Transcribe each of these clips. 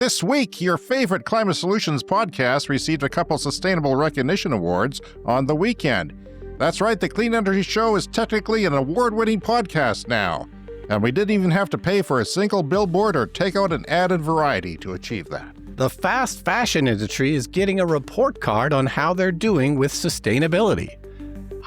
This week, your favorite Climate Solutions podcast received a couple Sustainable Recognition Awards on the weekend. That's right, the Clean Energy Show is technically an award-winning podcast now. And we didn't even have to pay for a single billboard or take out an added variety to achieve that. The fast fashion industry is getting a report card on how they're doing with sustainability.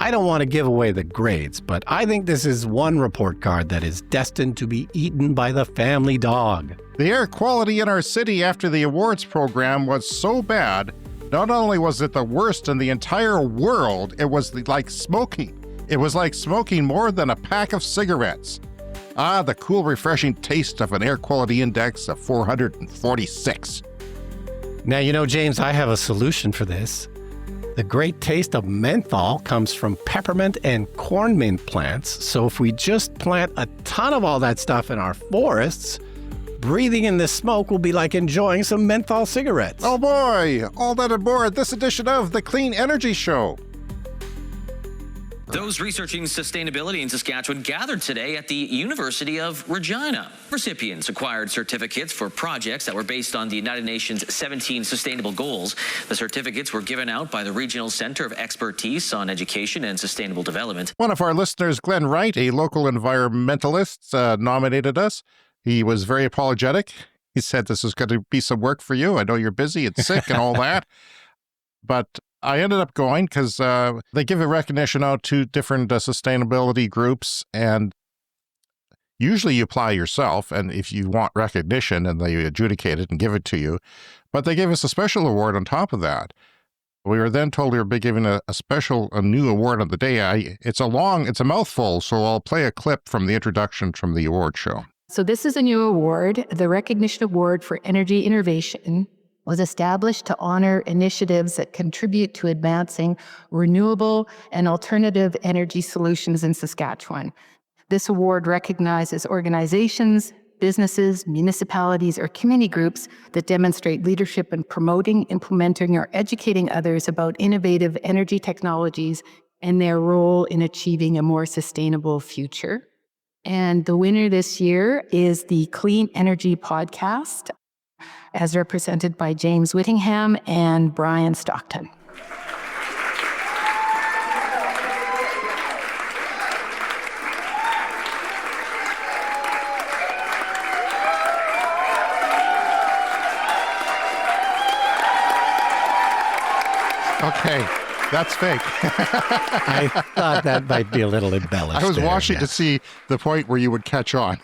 I don't want to give away the grades, but I think this is one report card that is destined to be eaten by the family dog. The air quality in our city after the awards program was so bad, not only was it the worst in the entire world, it was like smoking. It was like smoking more than a pack of cigarettes. Ah, the cool, refreshing taste of an air quality index of 446. Now, James, I have a solution for this. The great taste of menthol comes from peppermint and cornmeal plants, so if we just plant a ton of all that stuff in our forests, breathing in the smoke will be like enjoying some menthol cigarettes. Oh boy, all that and more this edition of the Clean Energy Show. Those researching sustainability in Saskatchewan gathered today at the University of Regina. Recipients acquired certificates for projects that were based on the United Nations 17 Sustainable Goals. The certificates were given out by the Regional Centre of Expertise on Education and Sustainable Development. One of our listeners, Glenn Wright, a local environmentalist, nominated us. He was very apologetic. He said this is going to be some work for you. I know you're busy and sick and all that. But I ended up going because they give a recognition out to different sustainability groups, and usually you apply yourself, and if you want recognition, and they adjudicate it and give it to you. But they gave us a special award on top of that. We were then told we were giving a new award on the day. It's a mouthful, so I'll play a clip from the introduction from the award show. So this is a new award. The Recognition Award for Energy Innovation was established to honor initiatives that contribute to advancing renewable and alternative energy solutions in Saskatchewan. This award recognizes organizations, businesses, municipalities, or community groups that demonstrate leadership in promoting, implementing, or educating others about innovative energy technologies and their role in achieving a more sustainable future. And the winner this year is the Clean Energy Podcast, as represented by James Whittingham and Brian Stockton. Okay, that's fake. I thought that might be a little embellished. I was watching to see the point where you would catch on.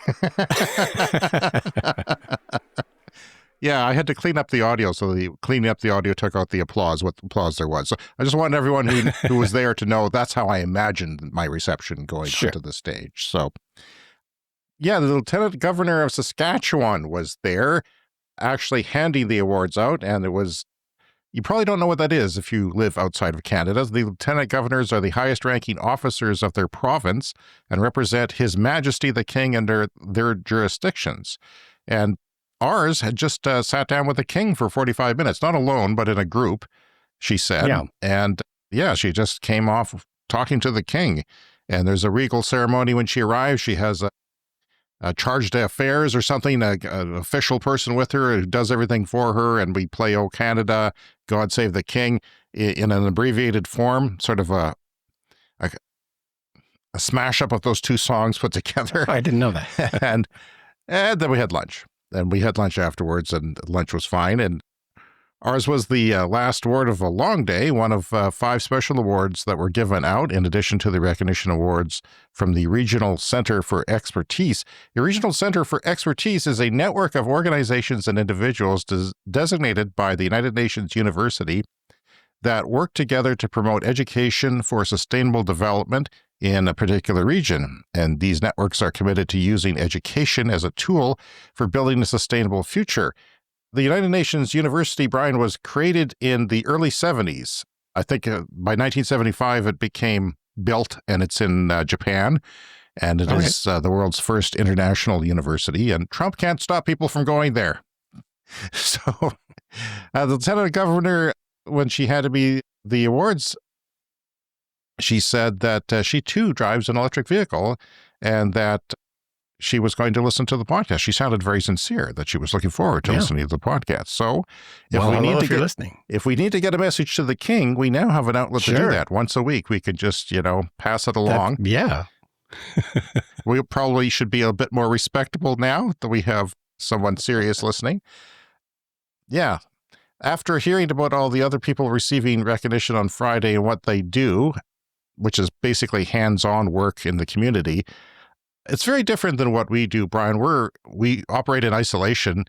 Yeah, I had to clean up the audio, so cleaning up the audio took out the applause, what applause there was. So I just wanted everyone who was there to know that's how I imagined my reception going onto the stage. So, yeah, the Lieutenant Governor of Saskatchewan was there actually handing the awards out, and it was, you probably don't know what that is if you live outside of Canada. The Lieutenant Governors are the highest-ranking officers of their province and represent His Majesty the King under their jurisdictions. And ours had just sat down with the king for 45 minutes, not alone, but in a group, she said. Yeah. And yeah, she just came off talking to the king. And there's a regal ceremony when she arrives. She has a charge d'affaires or something, an official person with her who does everything for her. And we play O Canada, God Save the King in an abbreviated form, sort of a smash up of those two songs put together. I didn't know that. and then we had lunch. And we had lunch afterwards, and lunch was fine. And ours was the last award of a long day, one of 5 special awards that were given out, in addition to the recognition awards from the Regional Centre for Expertise. The Regional Centre for Expertise is a network of organizations and individuals designated by the United Nations University that work together to promote education for sustainable development in a particular region. And these networks are committed to using education as a tool for building a sustainable future. The United Nations University, Brian, was created in the early 70s. I think by 1975 it became built, and it's in Japan. And it is the world's first international university. And Trump can't stop people from going there. So the Lieutenant Governor, when she had the awards, she said that she too drives an electric vehicle, and that she was going to listen to the podcast. She sounded very sincere that she was looking forward to listening to the podcast. So if you're listening. If we need to get a message to the king, we now have an outlet to do that. Once a week, we could just, pass it along. We probably should be a bit more respectable now that we have someone serious listening. Yeah. After hearing about all the other people receiving recognition on Friday and what they do, which is basically hands-on work in the community, it's very different than what we do, Brian. We operate in isolation,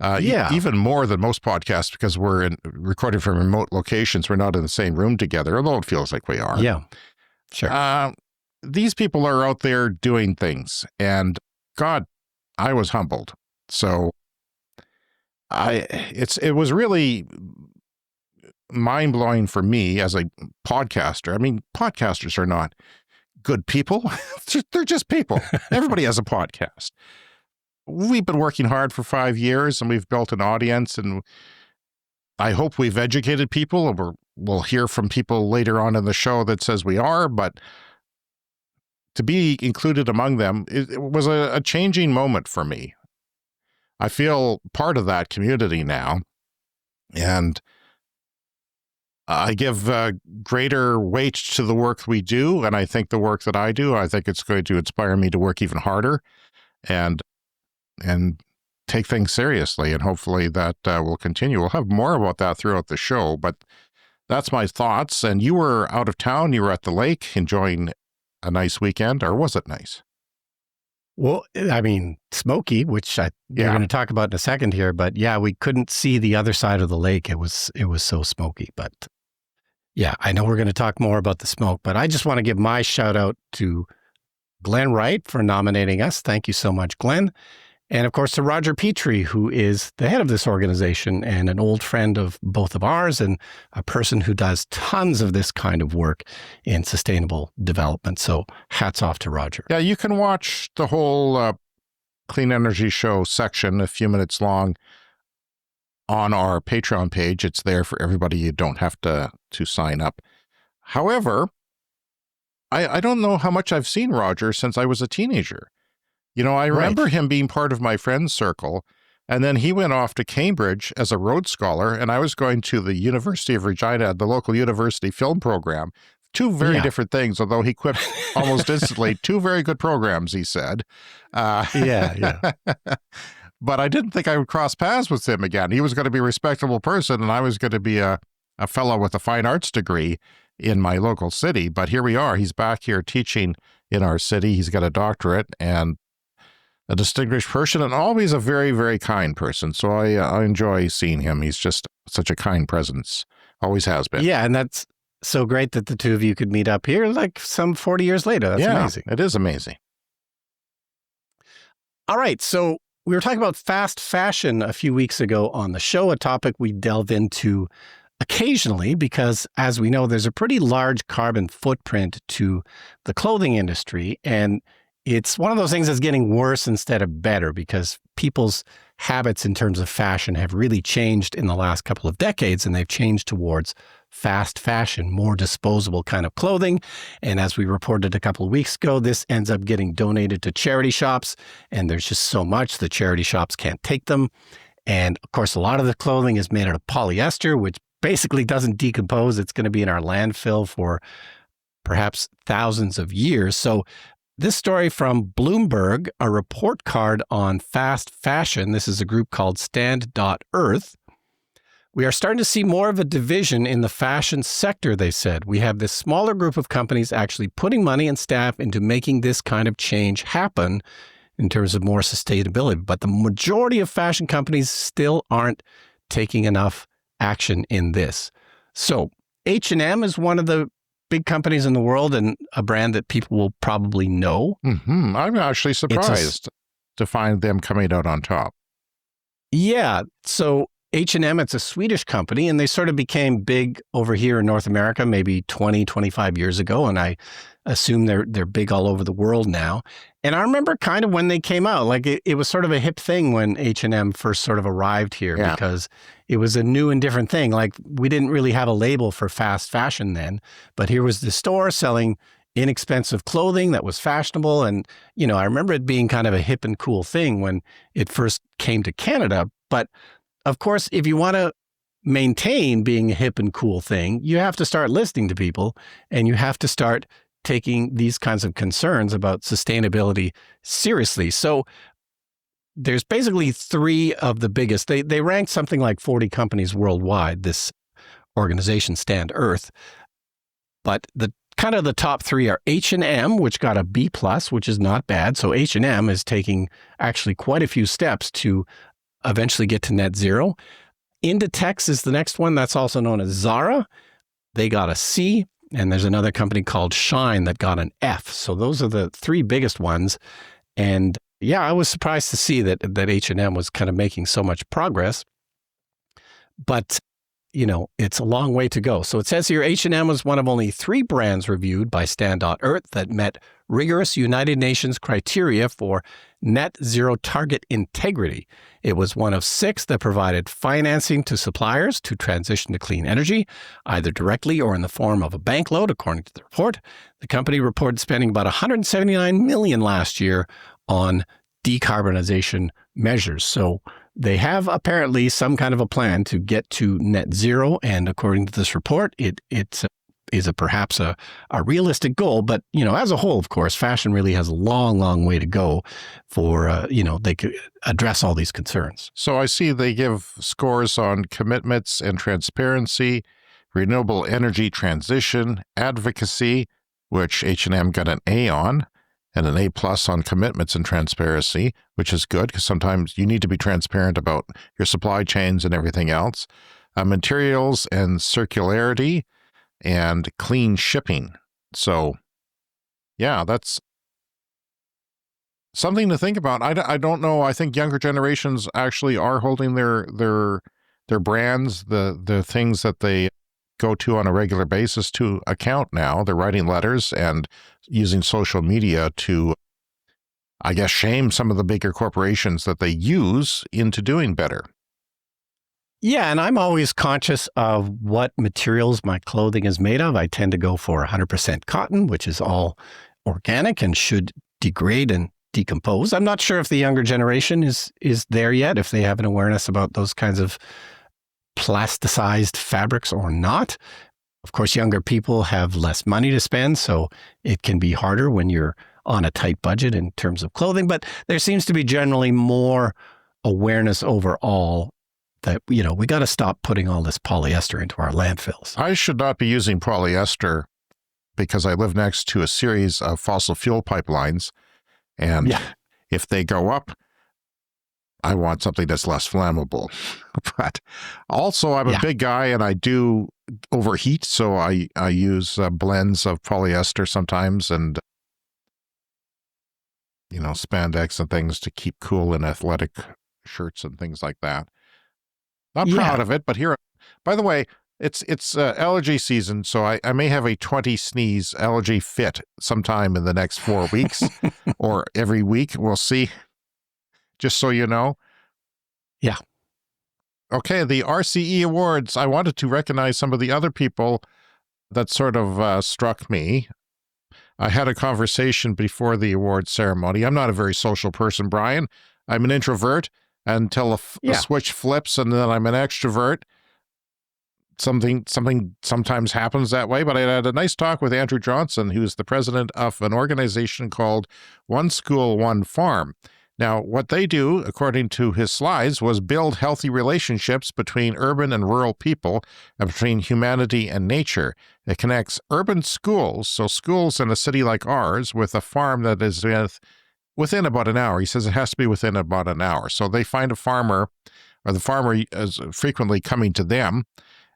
even more than most podcasts because we're recording from remote locations. We're not in the same room together, although it feels like we are. Yeah, sure. These people are out there doing things, and God, I was humbled. So it was really mind-blowing for me as a podcaster. I mean, podcasters are not good people. They're just people. Everybody has a podcast. We've been working hard for 5 years and we've built an audience, and I hope we've educated people, and we'll hear from people later on in the show that says we are, but to be included among them, it was a changing moment for me. I feel part of that community now, and I give greater weight to the work we do, and I think the work that I do, I think it's going to inspire me to work even harder and take things seriously, and hopefully that will continue. We'll have more about that throughout the show, but that's my thoughts. And you were out of town. You were at the lake enjoying a nice weekend, or was it nice? Well, I mean, smoky, which we're going to talk about in a second here, but yeah, we couldn't see the other side of the lake. It was so smoky, but yeah, I know we're going to talk more about the smoke, but I just want to give my shout out to Glenn Wright for nominating us. Thank you so much, Glenn. And of course, to Roger Petrie, who is the head of this organization and an old friend of both of ours, and a person who does tons of this kind of work in sustainable development. So hats off to Roger. Yeah, you can watch the whole Clean Energy Show section, a few minutes long, on our Patreon page. It's there for everybody. You don't have to sign up. However, I don't know how much I've seen Roger since I was a teenager. I remember him being part of my friend's circle, and then he went off to Cambridge as a Rhodes Scholar, and I was going to the University of Regina, the local university film program. Two very different things, although he quit almost instantly. Two very good programs, he said. But I didn't think I would cross paths with him again. He was going to be a respectable person, and I was going to be a fellow with a fine arts degree in my local city. But here we are. He's back here teaching in our city. He's got a doctorate and a distinguished person, and always a very, very kind person. So I enjoy seeing him. He's just such a kind presence. Always has been. Yeah, and that's so great that the two of you could meet up here like some 40 years later. That's amazing. It is amazing. All right, so we were talking about fast fashion a few weeks ago on the show, a topic we delve into occasionally because, as we know, there's a pretty large carbon footprint to the clothing industry, and it's one of those things that's getting worse instead of better because people's habits in terms of fashion have really changed in the last couple of decades, and they've changed towards fast fashion, more disposable kind of clothing. And as we reported a couple of weeks ago, this ends up getting donated to charity shops, and there's just so much the charity shops can't take them. And of course, a lot of the clothing is made out of polyester, which basically doesn't decompose. It's going to be in our landfill for perhaps thousands of years. So this story from Bloomberg, a report card on fast fashion. This is a group called Stand.Earth. We are starting to see more of a division in the fashion sector, they said. We have this smaller group of companies actually putting money and staff into making this kind of change happen in terms of more sustainability. But the majority of fashion companies still aren't taking enough action in this. So H&M is one of the big companies in the world and a brand that people will probably know. Mm-hmm. I'm actually surprised to find them coming out on top. Yeah. So H&M, it's a Swedish company, and they sort of became big over here in North America maybe 20, 25 years ago. And I assume they're big all over the world now. And I remember kind of when they came out, like it was sort of a hip thing when H&M first sort of arrived here because it was a new and different thing. Like we didn't really have a label for fast fashion then, but here was the store selling inexpensive clothing that was fashionable. And, I remember it being kind of a hip and cool thing when it first came to Canada. But of course, if you want to maintain being a hip and cool thing, you have to start listening to people, and you have to start taking these kinds of concerns about sustainability seriously. So there's basically three of the biggest. They ranked something like 40 companies worldwide, this organization, Stand Earth. But the kind of the top three are H&M, which got a B+, which is not bad. So H&M is taking actually quite a few steps to eventually get to net zero. Inditex is the next one. That's also known as Zara. They got a C. And there's another company called Shine that got an F. So those are the three biggest ones. And yeah, I was surprised to see that H&M was kind of making so much progress. But it's a long way to go. So it says here, H&M was one of only 3 brands reviewed by Stand.Earth that met rigorous United Nations criteria for net zero target integrity. It was one of 6 that provided financing to suppliers to transition to clean energy, either directly or in the form of a bank loan, according to the report. The company reported spending about $179 million last year on decarbonization measures. So they have apparently some kind of a plan to get to net zero. And according to this report, it is perhaps a realistic goal. But, as a whole, of course, fashion really has a long, long way to go for, they could address all these concerns. So I see they give scores on commitments and transparency, renewable energy transition, advocacy, which H&M got an A on, and an A+ on commitments and transparency, which is good because sometimes you need to be transparent about your supply chains and everything else. Materials and circularity and clean shipping. So, yeah, that's something to think about. I don't know. I think younger generations actually are holding their brands, the things that they go to on a regular basis to account now. They're writing letters and using social media to, I guess, shame some of the bigger corporations that they use into doing better. Yeah, and I'm always conscious of what materials my clothing is made of. I tend to go for 100% cotton, which is all organic and should degrade and decompose. I'm not sure if the younger generation is there yet, if they have an awareness about those kinds of plasticized fabrics or not. Of course, younger people have less money to spend, so it can be harder when you're on a tight budget in terms of clothing. But there seems to be generally more awareness overall that, we got to stop putting all this polyester into our landfills. I should not be using polyester because I live next to a series of fossil fuel pipelines. And if they go up, I want something that's less flammable. But also, I'm a big guy and I do overheat. So I use blends of polyester sometimes and, spandex and things to keep cool in athletic shirts and things like that. Not proud of it, but here, by the way, it's allergy season. So I may have a 20 sneeze allergy fit sometime in the next 4 weeks or every week. We'll see. Just so you know. Yeah. Okay, the RCE Awards. I wanted to recognize some of the other people that sort of struck me. I had a conversation before the award ceremony. I'm not a very social person, Brian. I'm an introvert until a switch flips, and then I'm an extrovert. Something sometimes happens that way, but I had a nice talk with Andrew Johnson, who's the president of an organization called One School, One Farm. Now, what they do, according to his slides, was build healthy relationships between urban and rural people and between humanity and nature. It connects urban schools, so schools in a city like ours, with a farm that is within about an hour. He says it has to be within about an hour. So they find a farmer, or the farmer is frequently coming to them,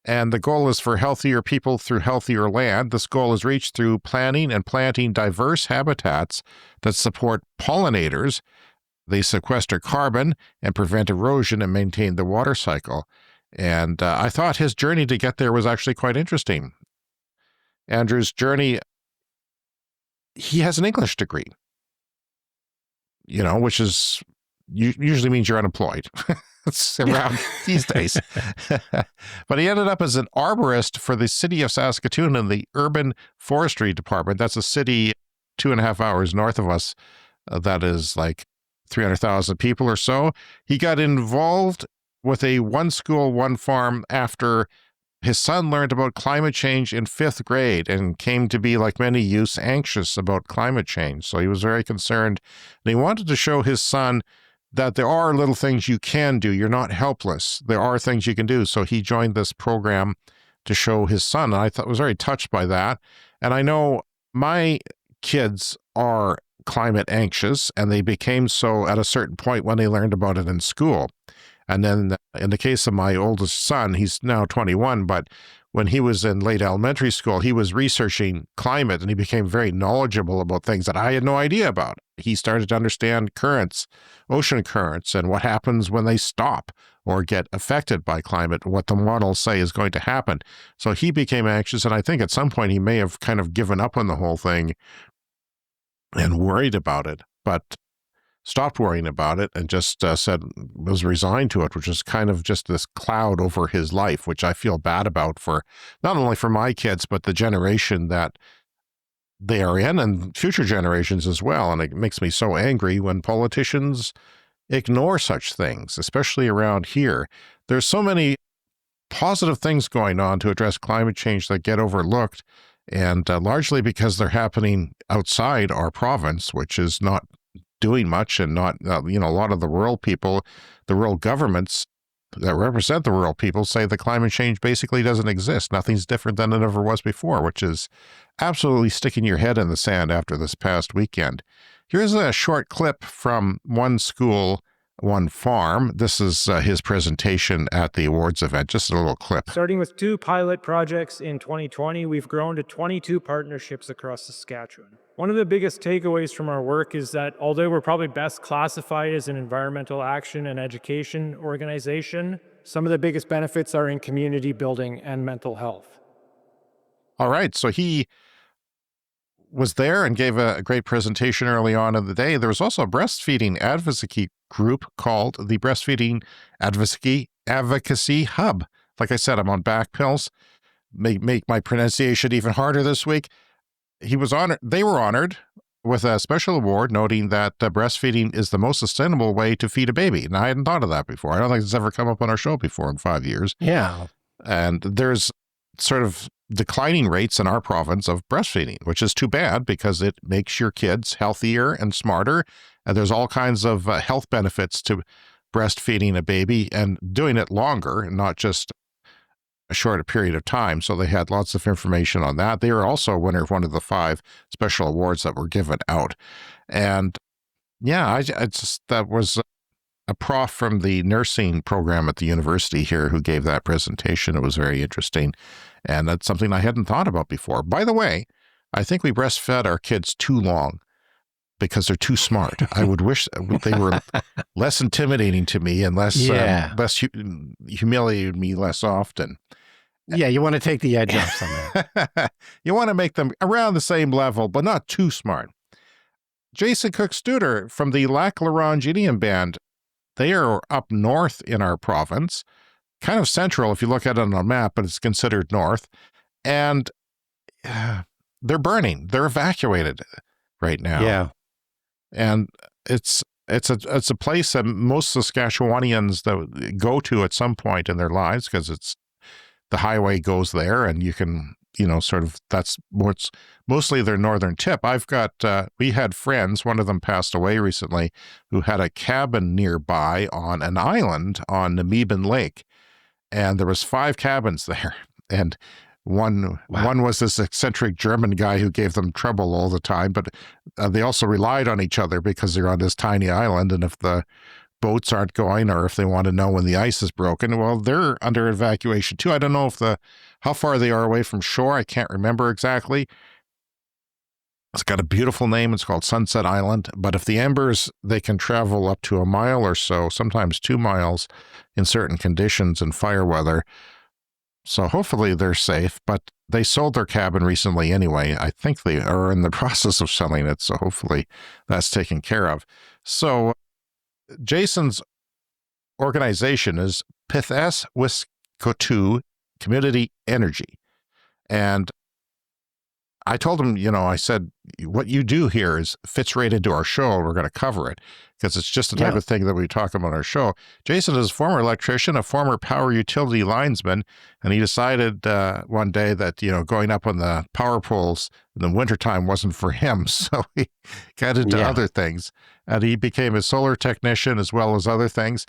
and the goal is for healthier people through healthier land. This goal is reached through planting and planting diverse habitats that support pollinators. They sequester carbon and prevent erosion and maintain the water cycle. And I thought his journey to get there was actually quite interesting. Andrew's journey, he has an English degree, which is usually means you're unemployed. It's around these days. But he ended up as an arborist for the city of Saskatoon in the Urban Forestry Department. That's a city 2.5 hours north of us. That is like 300,000 people or so. He got involved with a one school, one farm after his son learned about climate change in 5th grade and came to be, like many youths, anxious about climate change. So he was very concerned. And he wanted to show his son that there are little things you can do. You're not helpless. There are things you can do. So he joined this program to show his son. And I was very touched by that. And I know my kids are climate anxious, and they became so at a certain point when they learned about it in school. And then in the case of my oldest son, he's now 21, but when he was in late elementary school, he was researching climate, and he became very knowledgeable about things that I had no idea about. He started to understand currents, ocean currents, and what happens when they stop or get affected by climate, what the models say is going to happen. So he became anxious, and I think at some point he may have kind of given up on the whole thing and worried about it, but stopped worrying about it and just was resigned to it, which is kind of just this cloud over his life, which I feel bad about for not only for my kids, but the generation that they are in and future generations as well. And it makes me so angry when politicians ignore such things, especially around here. There's so many positive things going on to address climate change that get overlooked, and largely because they're happening outside our province, which is not doing much, and not, a lot of the rural people, the rural governments that represent the rural people say that climate change basically doesn't exist. Nothing's different than it ever was before, which is absolutely sticking your head in the sand after this past weekend. Here's a short clip from one school, one farm. This is his presentation at the awards event, just a little clip. Starting with 2 pilot projects in 2020, we've grown to 22 partnerships across Saskatchewan. One of the biggest takeaways from our work is that although we're probably best classified as an environmental action and education organization, some of the biggest benefits are in community building and mental health. All right, so he was there and gave a great presentation early on in the day. There was also a breastfeeding advocacy group called the Breastfeeding Advocacy Hub. Like I said, I'm on back pills. Make my pronunciation even harder this week. They were honored with a special award, noting that breastfeeding is the most sustainable way to feed a baby. And I hadn't thought of that before. I don't think it's ever come up on our show before in 5 years. Yeah. And there's sort of declining rates in our province of breastfeeding, which is too bad because it makes your kids healthier and smarter. And there's all kinds of health benefits to breastfeeding a baby and doing it longer, and not just a shorter period of time. So they had lots of information on that. They were also a winner of one of the 5 special awards that were given out. And yeah, that was a prof from the nursing program at the university here who gave that presentation. It was very interesting. And that's something I hadn't thought about before. By the way, I think we breastfed our kids too long because they're too smart. I would wish they were less intimidating to me and less humiliated me less often. Yeah, you want to take the edge off some of that. You want to make them around the same level, but not too smart. Jason Cook-Studer from the Lac La Ronge Indian Band, they are up north in our province, kind of central if you look at it on a map, but it's considered north. And they're burning. They're evacuated right now. Yeah. And it's a place that most Saskatchewanians that go to at some point in their lives, because the highway goes there, and you can, that's what's mostly their northern tip. We had friends, one of them passed away recently, who had a cabin nearby on an island on Namibian Lake. And there was 5 cabins there. And one was this eccentric German guy who gave them trouble all the time, but they also relied on each other because they're on this tiny island. And if the boats aren't going, or if they want to know when the ice is broken, well, they're under evacuation too. I don't know how far they are away from shore. I can't remember exactly. It's got a beautiful name. It's called Sunset Island. But if the embers, they can travel up to 1 mile or so, sometimes 2 miles in certain conditions and fire weather. So hopefully they're safe, but they sold their cabin recently anyway. I think they are in the process of selling it. So hopefully that's taken care of. So Jason's organization is Pithes Wiskotu Community Energy. And I told him, I said, what you do here fits right into our show. We're going to cover it because it's just the type of thing that we talk about on our show. Jason is a former electrician, a former power utility linesman, and he decided one day that, going up on the power poles in the wintertime wasn't for him. So he got into other things, and he became a solar technician as well as other things.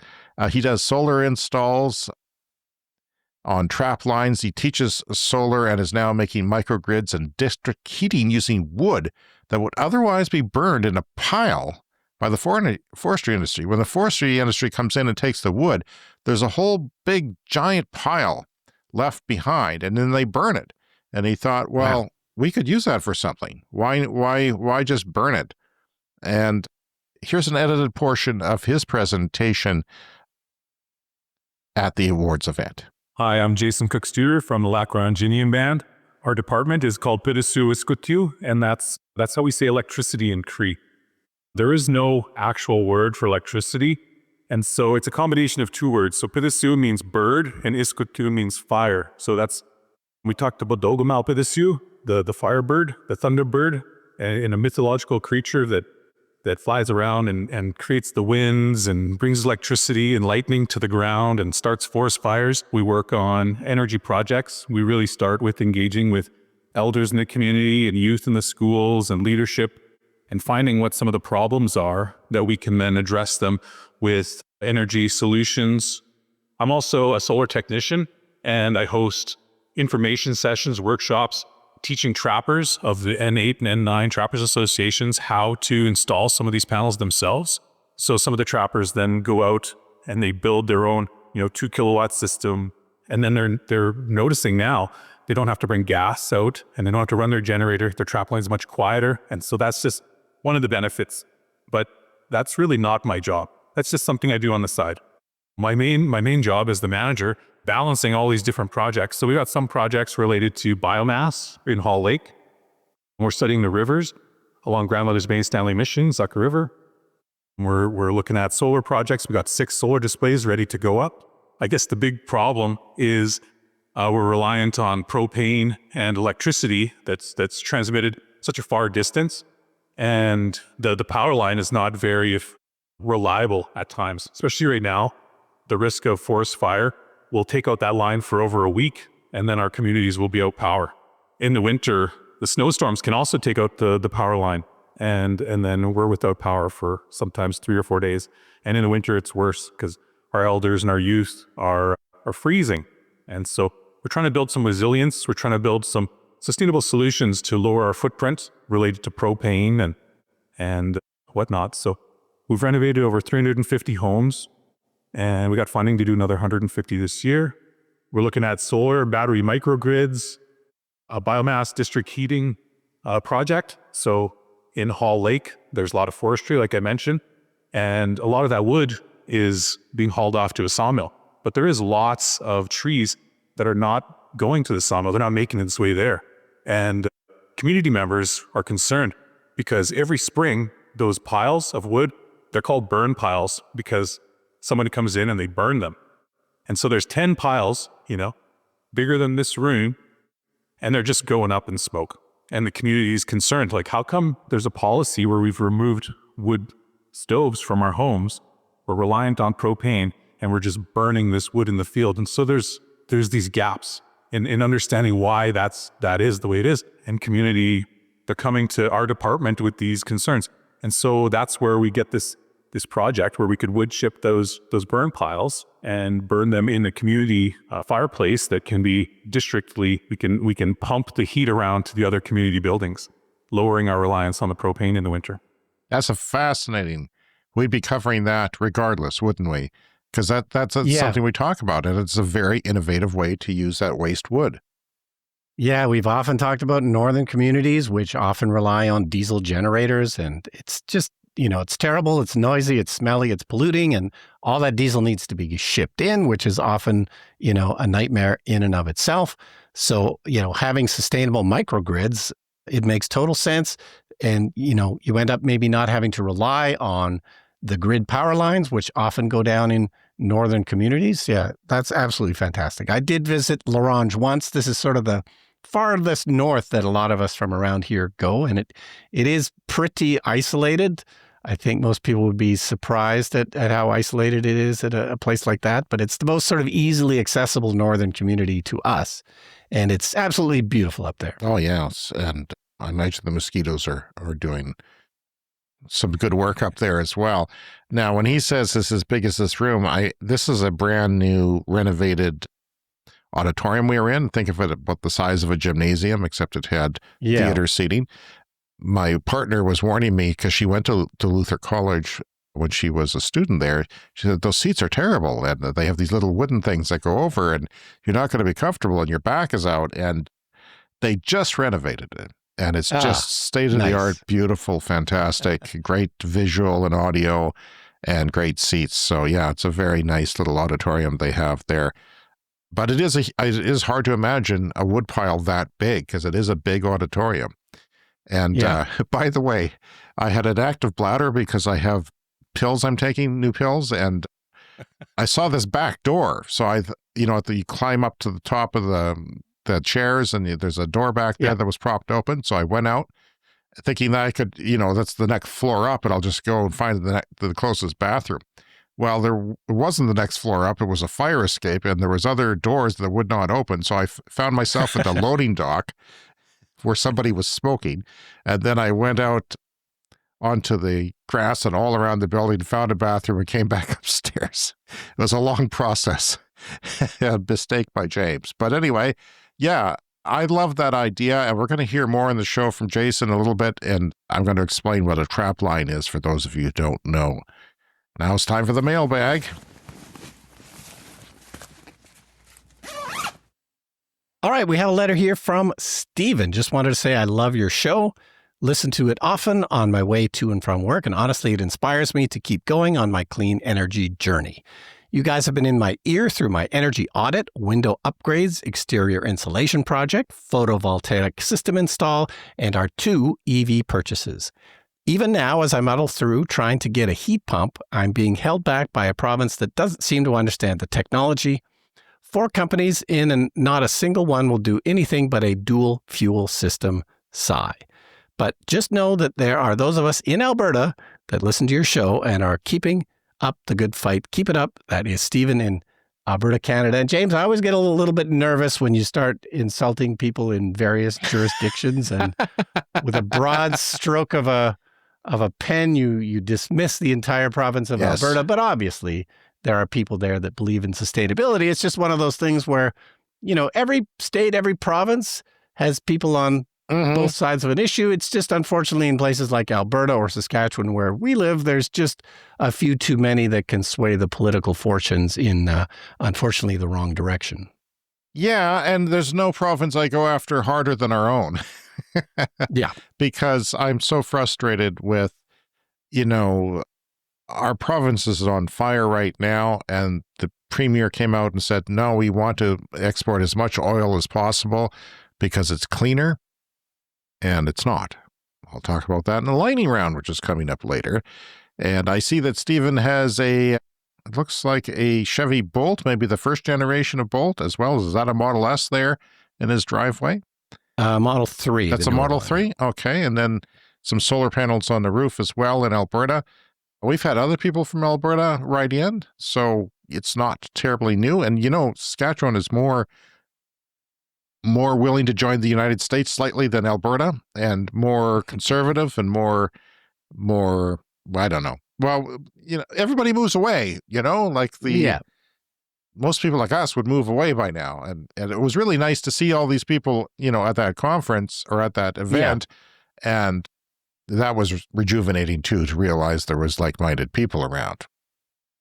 He does solar installs on trap lines. He teaches solar and is now making microgrids and district heating using wood that would otherwise be burned in a pile by the forestry industry. When the forestry industry comes in and takes the wood, there's a whole big giant pile left behind, and then they burn it. And he thought, well, we could use that for something. Why just burn it? And here's an edited portion of his presentation at the awards event. Hi, I'm Jason Cook-Studer from the Lackawanna Band. Our department is called Pidisu Iskutu, and that's how we say electricity in Cree. There is no actual word for electricity, and so it's a combination of two words. So Pidisu means bird, and Iskutu means fire. So we talked about Dogomal Pidisu, the firebird, the thunderbird, and a mythological creature that flies around and creates the winds and brings electricity and lightning to the ground and starts forest fires. We work on energy projects. We really start with engaging with elders in the community and youth in the schools and leadership and finding what some of the problems are that we can then address them with energy solutions. I'm also a solar technician, and I host information sessions, workshops, teaching trappers of the N8 and N9 Trappers Associations how to install some of these panels themselves. So some of the trappers then go out and they build their own, 2 kilowatt system. And then they're noticing now they don't have to bring gas out and they don't have to run their generator. Their trap line is much quieter. And so that's just one of the benefits. But that's really not my job. That's just something I do on the side. My main job as the manager, balancing all these different projects. So we got some projects related to biomass in Hall Lake. We're studying the rivers along Grandmother's Bay, Stanley Mission, Zucker River. We're looking at solar projects. We got 6 solar displays ready to go up. I guess the big problem is we're reliant on propane and electricity that's transmitted such a far distance. And the power line is not very reliable at times, especially right now. The risk of forest fire will take out that line for over a week, and then our communities will be out power. In the winter, the snowstorms can also take out the power line, and then we're without power for sometimes 3 or 4 days. And in the winter, it's worse because our elders and our youth are freezing. And so we're trying to build some resilience. We're trying to build some sustainable solutions to lower our footprint related to propane and whatnot. So we've renovated over 350 homes. And we got funding to do another 150 this year. We're looking at solar, battery microgrids, a biomass district heating project. So in Hall Lake, there's a lot of forestry, like I mentioned, and a lot of that wood is being hauled off to a sawmill. But there is lots of trees that are not going to the sawmill. They're not making its way there. And community members are concerned because every spring, those piles of wood, they're called burn piles because someone comes in and they burn them. And so there's 10 piles, bigger than this room, and they're just going up in smoke. And the community is concerned, like, how come there's a policy where we've removed wood stoves from our homes, we're reliant on propane, and we're just burning this wood in the field? And so there's these gaps in understanding why that is the way it is. And community, they're coming to our department with these concerns. And so that's where we get this project where we could wood chip those burn piles and burn them in a community fireplace that can be districtly, we can pump the heat around to the other community buildings, lowering our reliance on the propane in the winter. That's fascinating. We'd be covering that regardless, wouldn't we? Because that's something we talk about, and it's a very innovative way to use that waste wood. Yeah, we've often talked about northern communities, which often rely on diesel generators, and it's just, it's terrible, it's noisy, it's smelly, it's polluting, and all that diesel needs to be shipped in, which is often, a nightmare in and of itself. So, having sustainable microgrids, it makes total sense. And, you end up maybe not having to rely on the grid power lines, which often go down in northern communities. Yeah, that's absolutely fantastic. I did visit L'Orange once. This is sort of the farthest north that a lot of us from around here go, and it is pretty isolated. I think most people would be surprised at how isolated it is at a place like that, but it's the most sort of easily accessible northern community to us, and it's absolutely beautiful up there. Oh, yes. And I imagine the mosquitoes are doing some good work up there as well. Now, when he says this is as big as this room, this is a brand new renovated auditorium we were in. Think of it about the size of a gymnasium, except it had theater seating. My partner was warning me because she went to Luther College when she was a student there. She said, those seats are terrible. And they have these little wooden things that go over and you're not going to be comfortable and your back is out. And they just renovated it. And it's just state-of-the-art, beautiful, fantastic, great visual and audio and great seats. So yeah, it's a very nice little auditorium they have there. But it is hard to imagine a woodpile that big because it is a big auditorium. And by the way, I had an active bladder because I have pills I'm taking, new pills, and I saw this back door. So you climb up to the top of the chairs and there's a door back there that was propped open. So I went out thinking that I could, that's the next floor up and I'll just go and find the closest bathroom. Well, there wasn't the next floor up. It was a fire escape and there was other doors that would not open. So I found myself at the loading dock where somebody was smoking. And then I went out onto the grass and all around the building, found a bathroom and came back upstairs. It was a long process. A mistake by James. But anyway, yeah, I love that idea. And we're going to hear more in the show from Jason in a little bit. And I'm going to explain what a trap line is for those of you who don't know. Now it's time for the mailbag. All right, we have a letter here from Stephen. Just wanted to say I love your show. Listen to it often on my way to and from work, and honestly, it inspires me to keep going on my clean energy journey. You guys have been in my ear through my energy audit, window upgrades, exterior insulation project, photovoltaic system install, and our 2 EV purchases. Even now, as I muddle through trying to get a heat pump, I'm being held back by a province that doesn't seem to understand the technology. 4 companies in and not a single one will do anything but a dual fuel system. Sigh. But just know that there are those of us in Alberta that listen to your show and are keeping up the good fight. Keep it up. That is Stephen in Alberta, Canada. And James, I always get a little bit nervous when you start insulting people in various jurisdictions and with a broad stroke of a pen, you dismiss the entire province of Alberta. But obviously, there are people there that believe in sustainability. It's just one of those things where, every state, every province has people on both sides of an issue. It's just unfortunately in places like Alberta or Saskatchewan where we live, there's just a few too many that can sway the political fortunes in, unfortunately, the wrong direction. Yeah, and there's no province I go after harder than our own. Yeah. Because I'm so frustrated with, our province is on fire right now, and the premier came out and said, no, we want to export as much oil as possible because it's cleaner, and it's not. I'll talk about that in the lightning round, which is coming up later. And I see that Stephen has it looks like a Chevy Bolt, maybe the first generation of Bolt, as well. Is that a Model S there in his driveway? Model 3. That's a Model 3? Okay, and then some solar panels on the roof as well in Alberta. We've had other people from Alberta write in, so it's not terribly new. And, Saskatchewan is more willing to join the United States slightly than Alberta, and more conservative and more, I don't know. Well, everybody moves away, most people like us would move away by now. And it was really nice to see all these people, at that conference or at that event. Yeah. And that was rejuvenating too, to realize there was like-minded people around.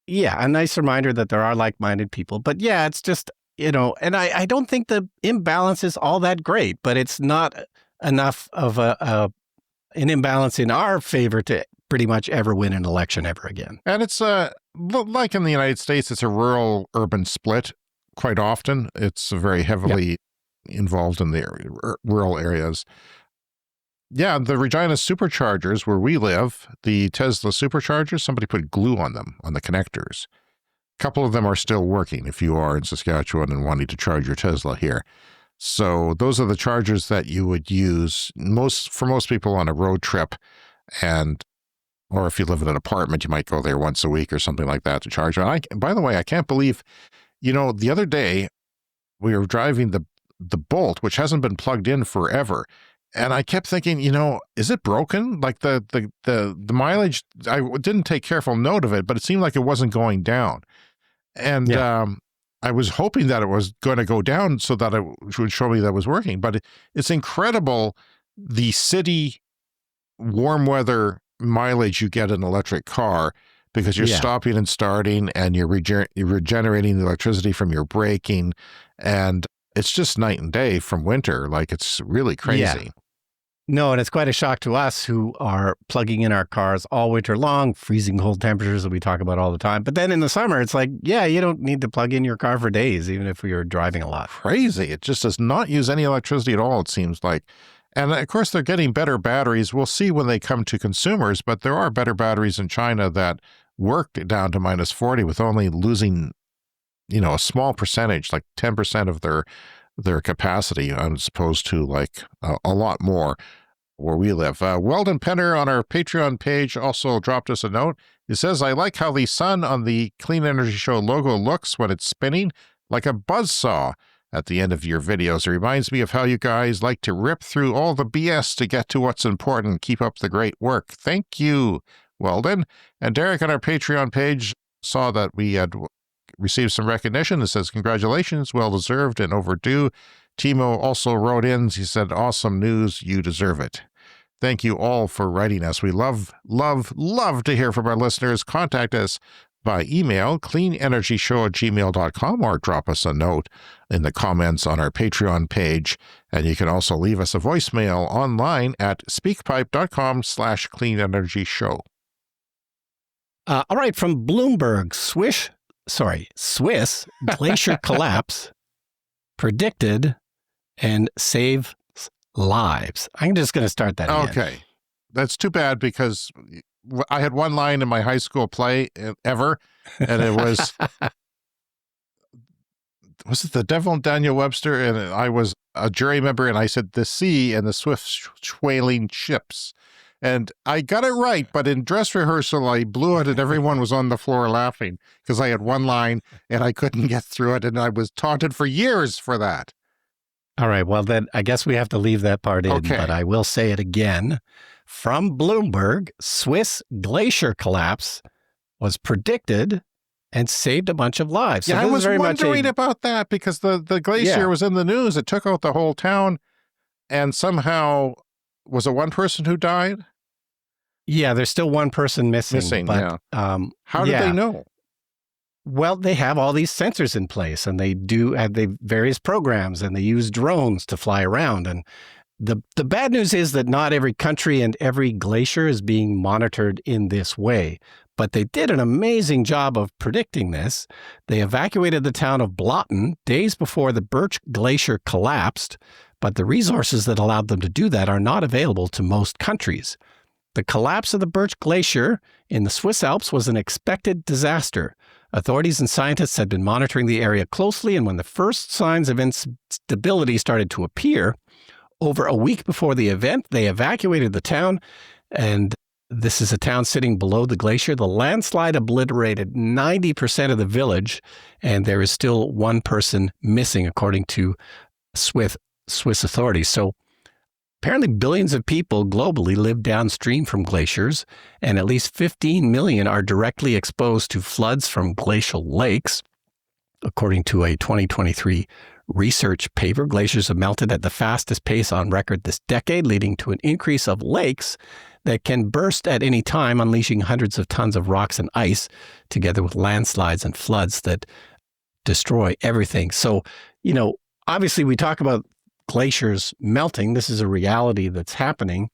Yeah, a nice reminder that there are like-minded people. But yeah, it's just, and I don't think the imbalance is all that great, but it's not enough of an imbalance in our favor to pretty much ever win an election ever again. And it's like in the United States, it's a rural-urban split quite often. It's very heavily involved in the rural areas. Yeah, the Regina superchargers where we live, the Tesla superchargers, somebody put glue on them, on the connectors. A couple of them are still working if you are in Saskatchewan and wanting to charge your Tesla here. So those are the chargers that you would use for most people on a road trip, or if you live in an apartment, you might go there once a week or something like that to charge. By the way, I can't believe, the other day we were driving the Bolt, which hasn't been plugged in forever. And I kept thinking, is it broken? Like the mileage, I didn't take careful note of it, but it seemed like it wasn't going down. And I was hoping that it was going to go down so that it would show me that it was working. But it's incredible the city warm weather mileage you get in an electric car because you're stopping and starting and you're regenerating the electricity from your braking. And it's just night and day from winter. Like, it's really crazy. Yeah. No, and it's quite a shock to us who are plugging in our cars all winter long, freezing cold temperatures that we talk about all the time. But then in the summer, it's like, you don't need to plug in your car for days, even if you're driving a lot. Crazy. It just does not use any electricity at all, it seems like. And of course, they're getting better batteries. We'll see when they come to consumers, but there are better batteries in China that work down to minus 40 with only losing, a small percentage, like 10% of their capacity, as opposed to like a lot more where we live. Weldon Penner on our Patreon page also dropped us a note. He says, I like how the sun on the Clean Energy Show logo looks when it's spinning like a buzzsaw at the end of your videos. It reminds me of how you guys like to rip through all the BS to get to what's important. Keep up the great work. Thank you, Weldon. And Derek on our Patreon page saw that we had received some recognition. It says, congratulations, well-deserved and overdue. Timo also wrote in, he said, awesome news, you deserve it. Thank you all for writing us. We love, love, love to hear from our listeners. Contact us by email, cleanenergyshow@gmail.com, or drop us a note in the comments on our Patreon page. And you can also leave us a voicemail online at speakpipe.com/cleanenergyshow. All right, from Bloomberg, Swiss glacier collapse predicted and save lives. I'm just going to start that again. Okay. That's too bad because I had one line in my high school play ever, and it was, was it The Devil and Daniel Webster? And I was a jury member, and I said, the sea and the swift whaling ships. And I got it right, but in dress rehearsal, I blew it, and everyone was on the floor laughing because I had one line, and I couldn't get through it, and I was taunted for years for that. All right, well, then I guess we have to leave that part in, but I will say it again. From Bloomberg, Swiss glacier collapse was predicted and saved a bunch of lives. So I was wondering about that because the glacier was in the news. It took out the whole town, and somehow, was it one person who died? Yeah, there's still one person missing. But, how did they know? Well, they have all these sensors in place, and they do have various programs, and they use drones to fly around. And the bad news is that not every country and every glacier is being monitored in this way. But they did an amazing job of predicting this. They evacuated the town of Blotten days before the Birch Glacier collapsed, but the resources that allowed them to do that are not available to most countries. The collapse of the Birch Glacier in the Swiss Alps was an expected disaster. Authorities and scientists had been monitoring the area closely, and when the first signs of instability started to appear, over a week before the event, they evacuated the town, and this is a town sitting below the glacier. The landslide obliterated 90% of the village, and there is still one person missing, according to Swiss authorities. So apparently billions of people globally live downstream from glaciers, and at least 15 million are directly exposed to floods from glacial lakes. According to a 2023 research paper, glaciers have melted at the fastest pace on record this decade, leading to an increase of lakes that can burst at any time, unleashing hundreds of tons of rocks and ice, together with landslides and floods that destroy everything. So, obviously we talk about glaciers melting. This is a reality that's happening.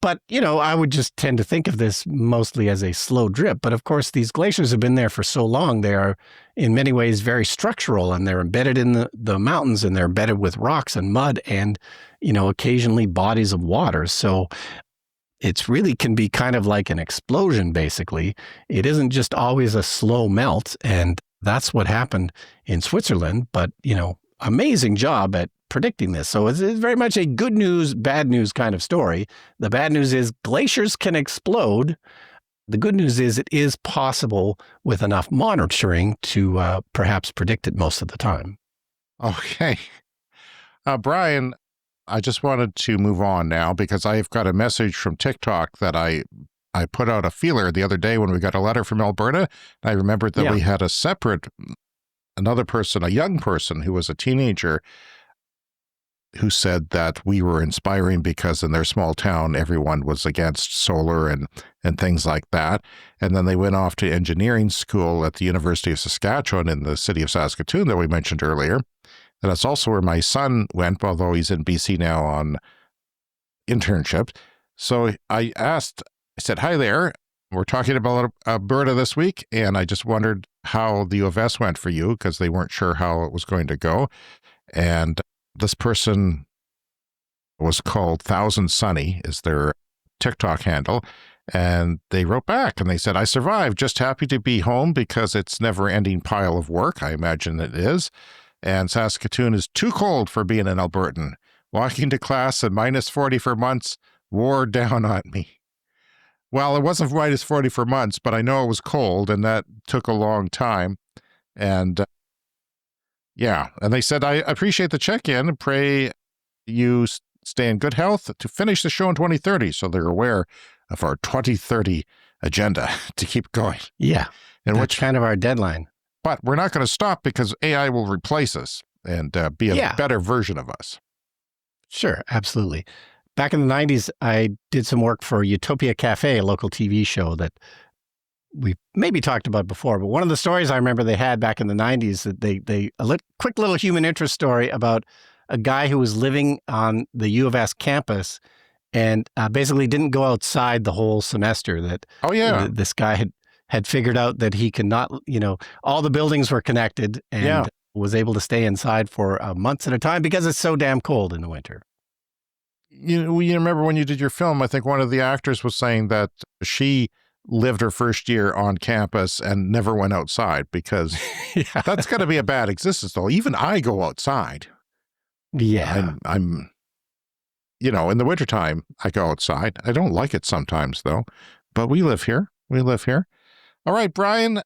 But, I would just tend to think of this mostly as a slow drip. But of course, these glaciers have been there for so long. They are in many ways very structural, and they're embedded in the mountains, and they're embedded with rocks and mud. And, occasionally bodies of water. So it's really can be kind of like an explosion, basically. It isn't just always a slow melt. And that's what happened in Switzerland. But, amazing job at predicting this. So it's very much a good news, bad news kind of story. The bad news is glaciers can explode. The good news is it is possible with enough monitoring to perhaps predict it most of the time. Okay. Brian, I just wanted to move on now because I've got a message from TikTok that I put out a feeler the other day when we got a letter from Alberta. I remembered that we had another person, a young person who was a teenager, who said that we were inspiring because in their small town, everyone was against solar and things like that. And then they went off to engineering school at the University of Saskatchewan in the city of Saskatoon that we mentioned earlier. And that's also where my son went, although he's in BC now on internship. So I said, hi there. We're talking about Alberta this week, and I just wondered how the U of S went for you because they weren't sure how it was going to go. And this person was called Thousand Sunny, is their TikTok handle. And they wrote back and they said, I survived, just happy to be home because it's never-ending pile of work. I imagine it is. And Saskatoon is too cold for being an Albertan. Walking to class at minus 40 for months wore down on me. Well, it wasn't minus 40 for months, but I know it was cold, and that took a long time. And and they said, I appreciate the check-in and pray you stay in good health to finish the show in 2030. So they're aware of our 2030 agenda to keep going. Yeah, and that's kind of our deadline. But we're not going to stop because AI will replace us and be a better version of us. Sure, absolutely. Back in the 90s, I did some work for Utopia Cafe, a local TV show that we maybe talked about before. But one of the stories I remember they had back in the 90s, that quick little human interest story about a guy who was living on the U of S campus and basically didn't go outside the whole semester. That this guy had figured out that he could not, all the buildings were connected and was able to stay inside for months at a time because it's so damn cold in the winter. You remember when you did your film, I think one of the actors was saying that she lived her first year on campus and never went outside because that's got to be a bad existence, though. Even I go outside. Yeah. I'm in the wintertime, I go outside. I don't like it sometimes, though, but we live here. All right, Brian,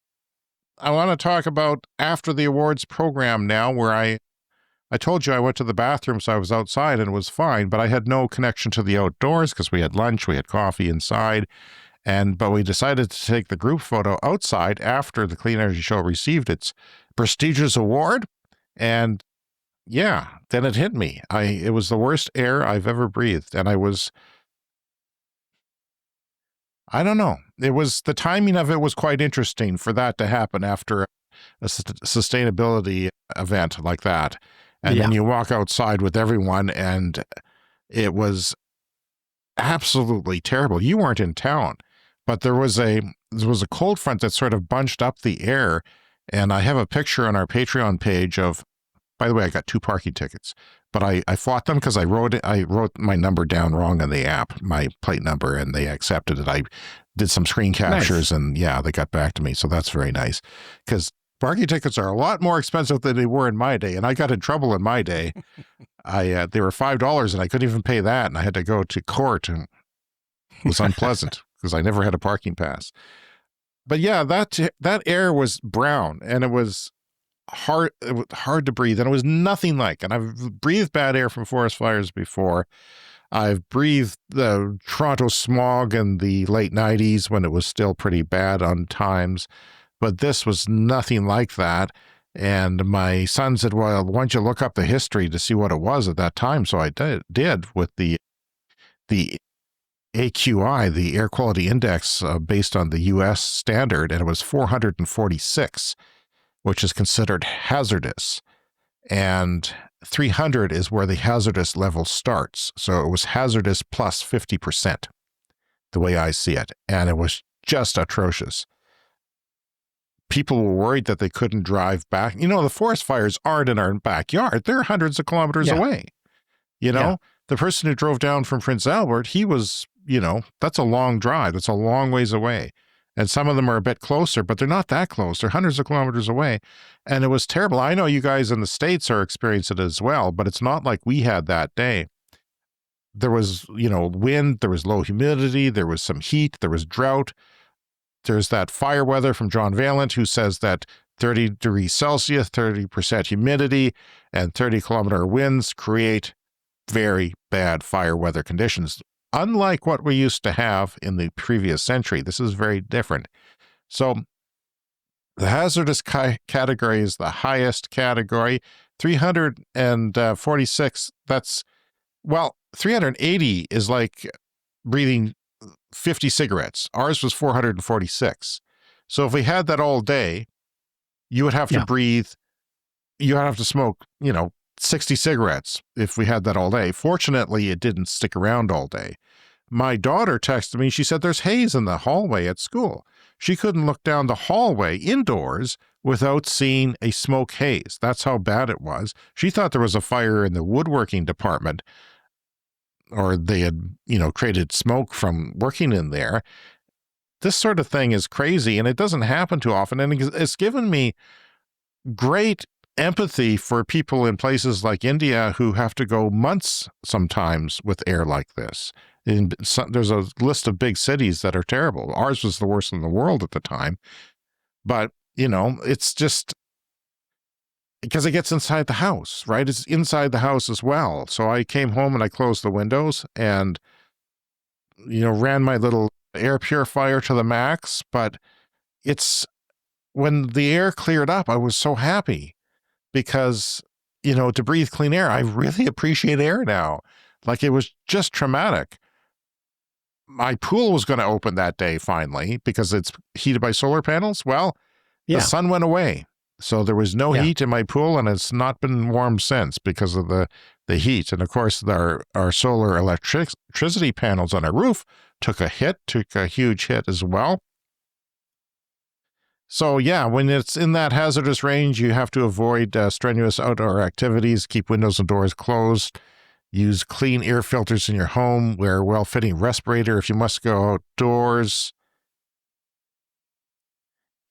I want to talk about after the awards program now, where I told you I went to the bathroom, so I was outside and it was fine, but I had no connection to the outdoors because we had lunch, we had coffee inside, but we decided to take the group photo outside after the Clean Energy Show received its prestigious award, and then it hit me. It was the worst air I've ever breathed, and I don't know. The timing of it was quite interesting for that to happen after a sustainability event like that. And then you walk outside with everyone, and it was absolutely terrible. You weren't in town, but there was a cold front that sort of bunched up the air. And I have a picture on our Patreon page of, by the way, I got 2 parking tickets, but I fought them because I wrote my number down wrong on the app, my plate number, and they accepted it. I did some screen captures and they got back to me. So that's very nice because parking tickets are a lot more expensive than they were in my day. And I got in trouble in my day. They were $5 and I couldn't even pay that. And I had to go to court, and it was unpleasant because I never had a parking pass. But that air was brown and it was hard to breathe, and it was nothing like. And I've breathed bad air from forest fires before. I've breathed the Toronto smog in the late 90s when it was still pretty bad on times, but this was nothing like that. And my son said, well, why don't you look up the history to see what it was at that time? So I did with the AQI, the Air Quality Index, based on the U.S. standard, and it was 446, which is considered hazardous. And 300 is where the hazardous level starts. So it was hazardous plus 50%, the way I see it. And it was just atrocious. People were worried that they couldn't drive back. The forest fires aren't in our backyard. They're hundreds of kilometers away, the person who drove down from Prince Albert, he was, that's a long drive. That's a long ways away. And some of them are a bit closer, but they're not that close. They're hundreds of kilometers away. And it was terrible. I know you guys in the States are experiencing it as well, but it's not like we had that day. There was, wind, there was low humidity, there was some heat, there was drought. There's that fire weather from John Valent who says that 30 degrees Celsius, 30% humidity, and 30-kilometer winds create very bad fire weather conditions. Unlike what we used to have in the previous century, this is very different. So the hazardous category is the highest category, 346. 380 is like breathing 50 cigarettes. Ours was 446. So if we had that all day, you would have to breathe, you would have to smoke, 60 cigarettes if we had that all day. Fortunately, it didn't stick around all day. My daughter texted me. She said there's haze in the hallway at school. She couldn't look down the hallway indoors without seeing a smoke haze. That's how bad it was. She thought there was a fire in the woodworking department, or they had, created smoke from working in there. This sort of thing is crazy, and it doesn't happen too often. And it's given me great empathy for people in places like India who have to go months sometimes with air like this. There's a list of big cities that are terrible. Ours was the worst in the world at the time. But, it's just because it gets inside the house, right? It's inside the house as well. So I came home and I closed the windows and, ran my little air purifier to the max. But when the air cleared up, I was so happy. Because, to breathe clean air, I really appreciate air now. Like, it was just traumatic. My pool was going to open that day finally because it's heated by solar panels. Well, the sun went away. So there was no heat in my pool, and it's not been warm since because of the heat. And of course, our solar electricity panels on our roof took a huge hit as well. So when it's in that hazardous range, you have to avoid strenuous outdoor activities, keep windows and doors closed, use clean air filters in your home, wear a well-fitting respirator if you must go outdoors.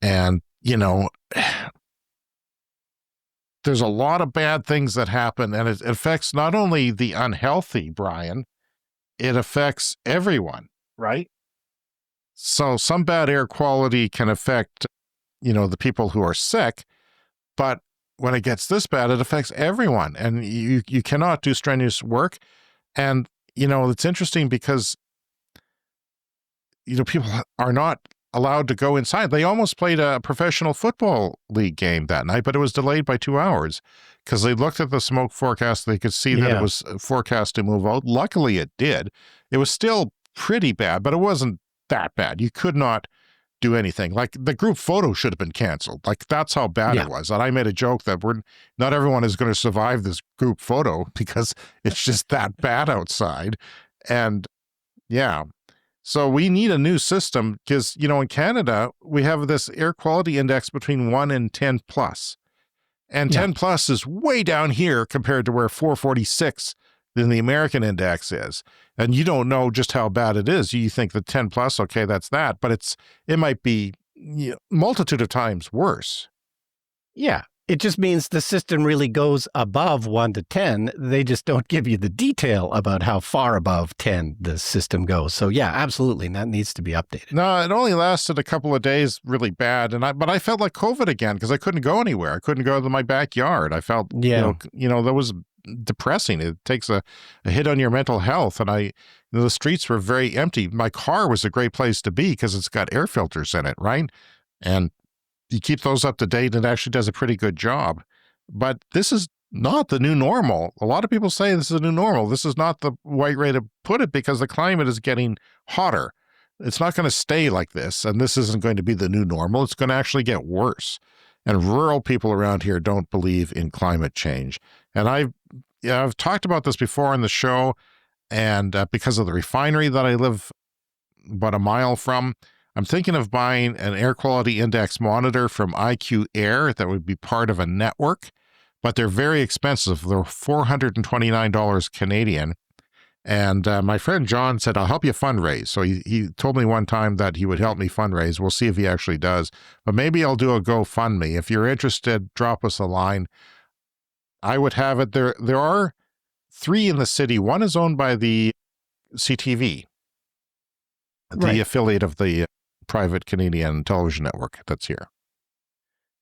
And, there's a lot of bad things that happen, and it affects not only the unhealthy, Brian, it affects everyone, right? So some bad air quality can affect the people who are sick, but when it gets this bad, it affects everyone, and you cannot do strenuous work. And, it's interesting because, people are not allowed to go inside. They almost played a professional football league game that night, but it was delayed by 2 hours because they looked at the smoke forecast. They could see that it was forecast to move out. Luckily, it did. It was still pretty bad, but it wasn't that bad. You could not do anything. Like, the group photo should have been canceled. Like, that's how bad it was. And I made a joke that not everyone is going to survive this group photo because it's just that bad outside. And so we need a new system because, in Canada, we have this air quality index between 1 and 10 plus. And 10 plus is way down here compared to where 446 in the American index is. And you don't know just how bad it is. You think the 10 plus, okay, that's that. But it might be multitude of times worse. Yeah. It just means the system really goes above 1 to 10. They just don't give you the detail about how far above 10 the system goes. So absolutely. And that needs to be updated. No, it only lasted a couple of days really bad. But I felt like COVID again because I couldn't go anywhere. I couldn't go to my backyard. I felt, that was depressing. It takes a hit on your mental health. And the streets were very empty. My car was a great place to be because it's got air filters in it, right? And you keep those up to date, and it actually does a pretty good job. But this is not the new normal. A lot of people say this is a new normal. This is not the right way to put it because the climate is getting hotter. It's not going to stay like this, and this isn't going to be the new normal. It's going to actually get worse. And rural people around here don't believe in climate change. And I've talked about this before on the show, and because of the refinery that I live about a mile from, I'm thinking of buying an air quality index monitor from IQ Air that would be part of a network, but they're very expensive. They're $429 Canadian. And my friend John said, I'll help you fundraise. So he told me one time that he would help me fundraise. We'll see if he actually does. But maybe I'll do a GoFundMe. If you're interested, drop us a line. I would have it. There are 3 in the city. One is owned by the CTV, the affiliate of the private Canadian television network that's here.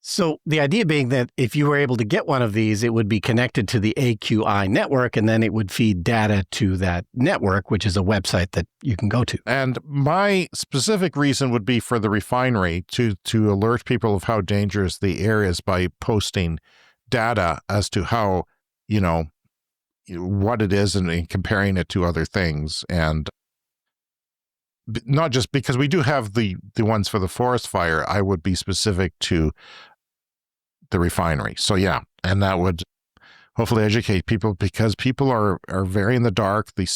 So the idea being that if you were able to get one of these, it would be connected to the AQI network, and then it would feed data to that network, which is a website that you can go to. And my specific reason would be for the refinery to alert people of how dangerous the area is by posting data as to how, what it is and comparing it to other things. And not just because we do have the ones for the forest fire, I would be specific to the refinery. So yeah, and that would hopefully educate people, because people are very in the dark. The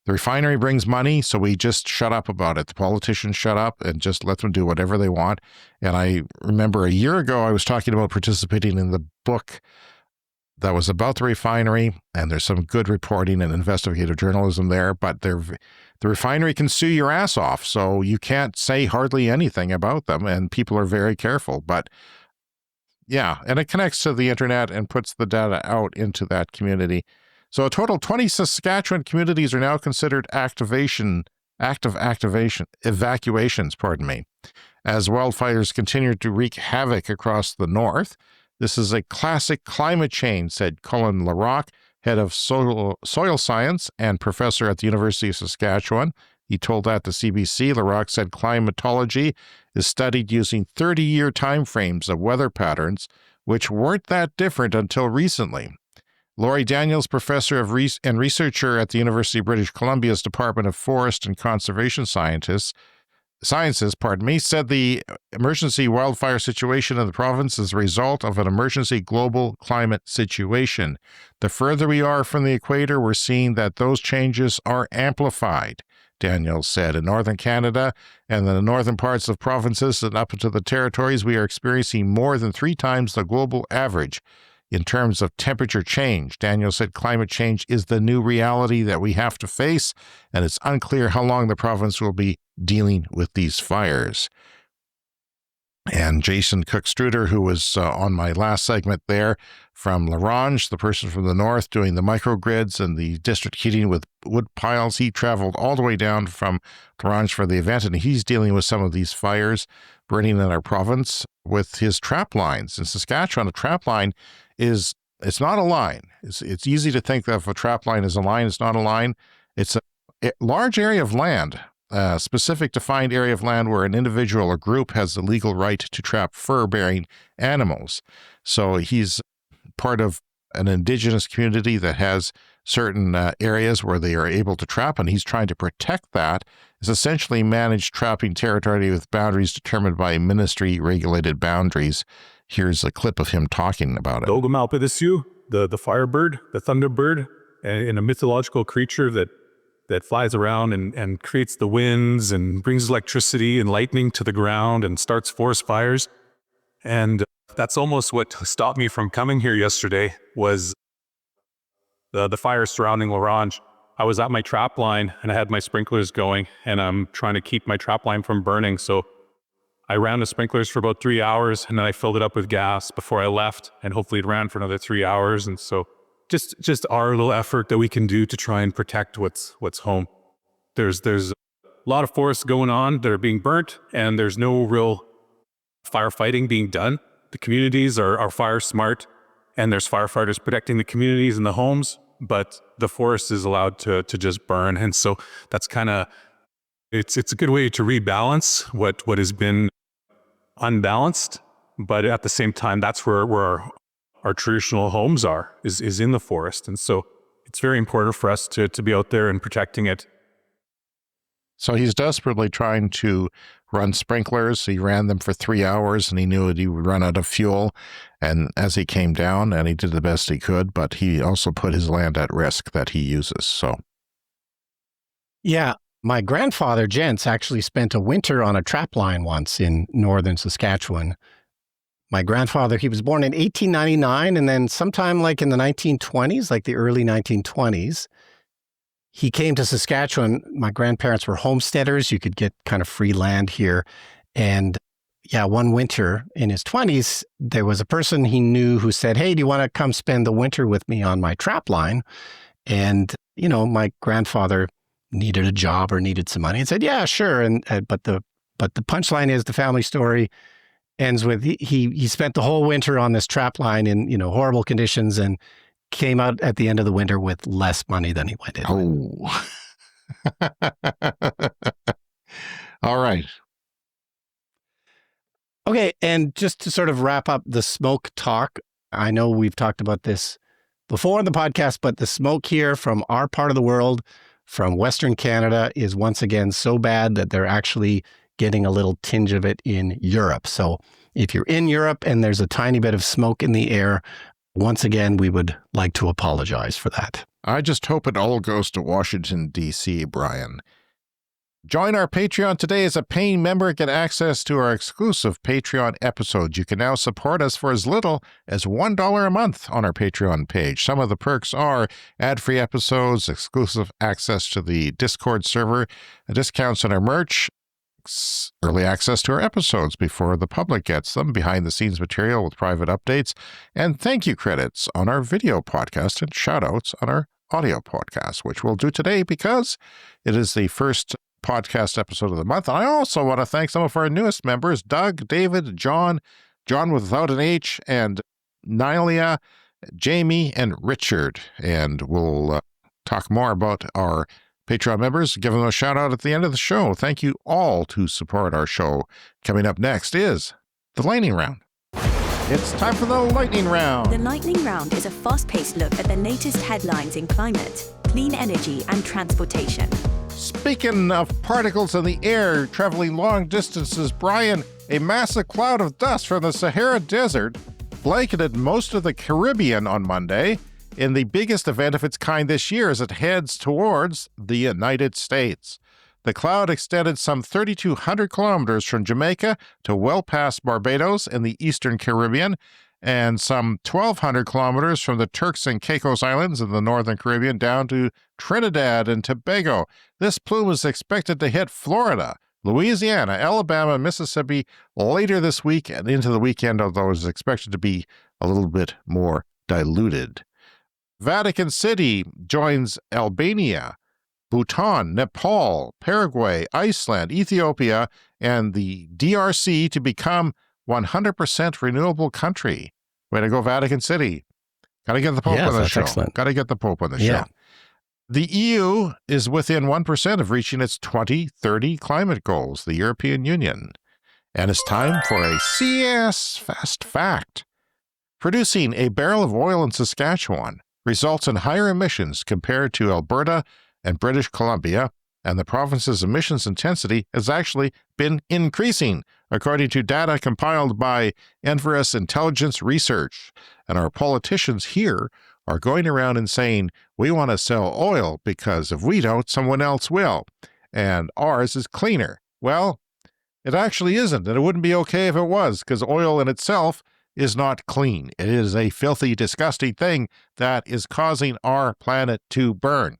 refinery brings money, so we just shut up about it. The politicians shut up and just let them do whatever they want. And I remember a year ago, I was talking about participating in the book that was about the refinery, and there's some good reporting and investigative journalism there, but the refinery can sue your ass off, so you can't say hardly anything about them, and people are very careful. But yeah, and it connects to the internet and puts the data out into that community. So a total 20 Saskatchewan communities are now considered evacuations, as wildfires continue to wreak havoc across the north. This is a classic climate change, said Colin Larocque, head of soil science and professor at the University of Saskatchewan. He told that to CBC. Larocque said climatology is studied using 30-year timeframes of weather patterns, which weren't that different until recently. Laurie Daniels, professor and researcher at the University of British Columbia's Department of Forest and Conservation Sciences, said the emergency wildfire situation in the province is a result of an emergency global climate situation. The further we are from the equator, we're seeing that those changes are amplified, Daniels said. In northern Canada and the northern parts of provinces and up into the territories, we are experiencing more than 3 times the global average in terms of temperature change. Daniels said climate change is the new reality that we have to face, and it's unclear how long the province will be dealing with these fires. And Jason Cook-Struder, who was on my last segment there from La Ronge, the person from the north doing the microgrids and the district heating with wood piles, he traveled all the way down from La Ronge for the event, and he's dealing with some of these fires burning in our province with his trap lines. In Saskatchewan, a trap line it's not a line. It's easy to think that if a trap line is a line, it's not a line. It's a large area of land, specific defined area of land where an individual or group has the legal right to trap fur-bearing animals. So he's part of an indigenous community that has certain areas where they are able to trap, and he's trying to protect that. It's essentially managed trapping territory with boundaries determined by ministry-regulated boundaries. Here's a clip of him talking about it. Dogamalpidisiu, the firebird, the thunderbird, and a mythological creature that flies around and creates the winds and brings electricity and lightning to the ground and starts forest fires. And that's almost what stopped me from coming here yesterday was the fire surrounding La Ronge. I was at my trap line and I had my sprinklers going, and I'm trying to keep my trap line from burning. So I ran the sprinklers for about 3 hours, and then I filled it up with gas before I left, and hopefully it ran for another 3 hours. And so just our little effort that we can do to try and protect what's home. There's a lot of forests going on that are being burnt, and there's no real firefighting being done. The communities are fire smart, and there's firefighters protecting the communities and the homes, but the forest is allowed to just burn. And so that's kind of, it's a good way to rebalance what has been unbalanced, but at the same time, that's where our traditional homes is in the forest. And so it's very important for us to be out there and protecting it. So he's desperately trying to run sprinklers. He ran them for 3 hours, and he knew that he would run out of fuel. And as he came down, and he did the best he could, but he also put his land at risk that he uses. So, yeah, my grandfather, Jens, actually spent a winter on a trap line once in northern Saskatchewan. My grandfather, he was born in 1899, and then sometime like in the 1920s, like the early 1920s, he came to Saskatchewan. My grandparents were homesteaders. You could get kind of free land here. And yeah, one winter in his 20s, there was a person he knew who said, "Hey, do you want to come spend the winter with me on my trap line?" And, my grandfather needed a job or needed some money and said, "Yeah, sure." And but the punchline is the family story ends with he spent the whole winter on this trap line in, horrible conditions and came out at the end of the winter with less money than he went in. Oh. All right. Okay, and just to sort of wrap up the smoke talk, I know we've talked about this before in the podcast, but the smoke here from our part of the world, from Western Canada, is once again so bad that they're actually getting a little tinge of it in Europe. So if you're in Europe and there's a tiny bit of smoke in the air, once again, we would like to apologize for that. I just hope it all goes to Washington, D.C., Brian. Join our Patreon today as a paying member and get access to our exclusive Patreon episodes. You can now support us for as little as $1 a month on our Patreon page. Some of the perks are ad-free episodes, exclusive access to the Discord server, discounts on our merch, early access to our episodes before the public gets them, behind-the-scenes material with private updates, and thank you credits on our video podcast and shout-outs on our audio podcast, which we'll do today because it is the first podcast episode of the month. And I also want to thank some of our newest members, Doug, David, John without an H, and Nylia, Jamie, and Richard. And we'll talk more about our Patreon members, give them a shout out at the end of the show. Thank you all to support our show. Coming up next is the lightning round. It's time for the lightning round. The lightning round is a fast-paced look at the latest headlines in climate, clean energy, and transportation. Speaking of particles in the air traveling long distances, Brian, a massive cloud of dust from the Sahara Desert blanketed most of the Caribbean on Monday in the biggest event of its kind this year as it heads towards the United States. The cloud extended some 3,200 kilometers from Jamaica to well past Barbados in the eastern Caribbean, and some 1,200 kilometers from the Turks and Caicos Islands in the northern Caribbean down to Trinidad and Tobago. This plume is expected to hit Florida, Louisiana, Alabama, and Mississippi later this week and into the weekend, although it is expected to be a little bit more diluted. Vatican City joins Albania, Bhutan, Nepal, Paraguay, Iceland, Ethiopia, and the DRC to become 100% renewable country. Way to go, Vatican City. Got to get the Pope on the show. Excellent. Got to get the Pope on the show. The EU is within 1% of reaching its 2030 climate goals, the European Union. And it's time for a CS Fast Fact. Producing a barrel of oil in Saskatchewan results in higher emissions compared to Alberta and British Columbia, and the province's emissions intensity has actually been increasing, according to data compiled by Enverus Intelligence Research. And our politicians here are going around and saying, we want to sell oil because if we don't, someone else will, and ours is cleaner. Well, it actually isn't, and it wouldn't be okay if it was, because oil in itself is not clean. It is a filthy, disgusting thing that is causing our planet to burn.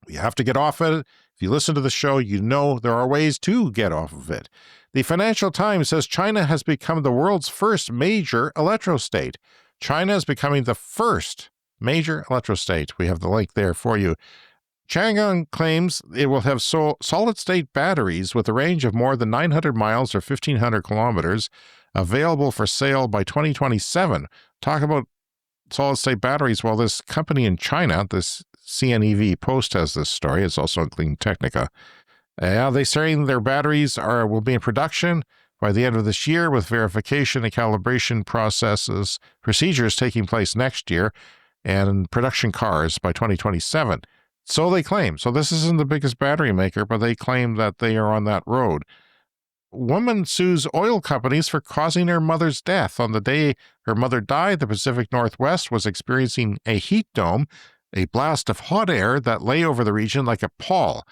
We have to get off of it. If you listen to the show, you know there are ways to get off of it. The Financial Times says China has become the world's first major electrostate. China is becoming the first major electrostate. We have the link there for you. Chang'an claims it will have solid-state batteries with a range of more than 900 miles or 1,500 kilometers available for sale by 2027. Talk about solid-state batteries. Well, this company in China, this CNEV Post has this story. It's also in Clean Technica. They're saying their batteries will be in production by the end of this year, with verification and calibration procedures taking place next year, and production cars by 2027. So they claim. So this isn't the biggest battery maker, but they claim that they are on that road. Woman sues oil companies for causing her mother's death. On the day her mother died, the Pacific Northwest was experiencing a heat dome, a blast of hot air that lay over the region like a pall.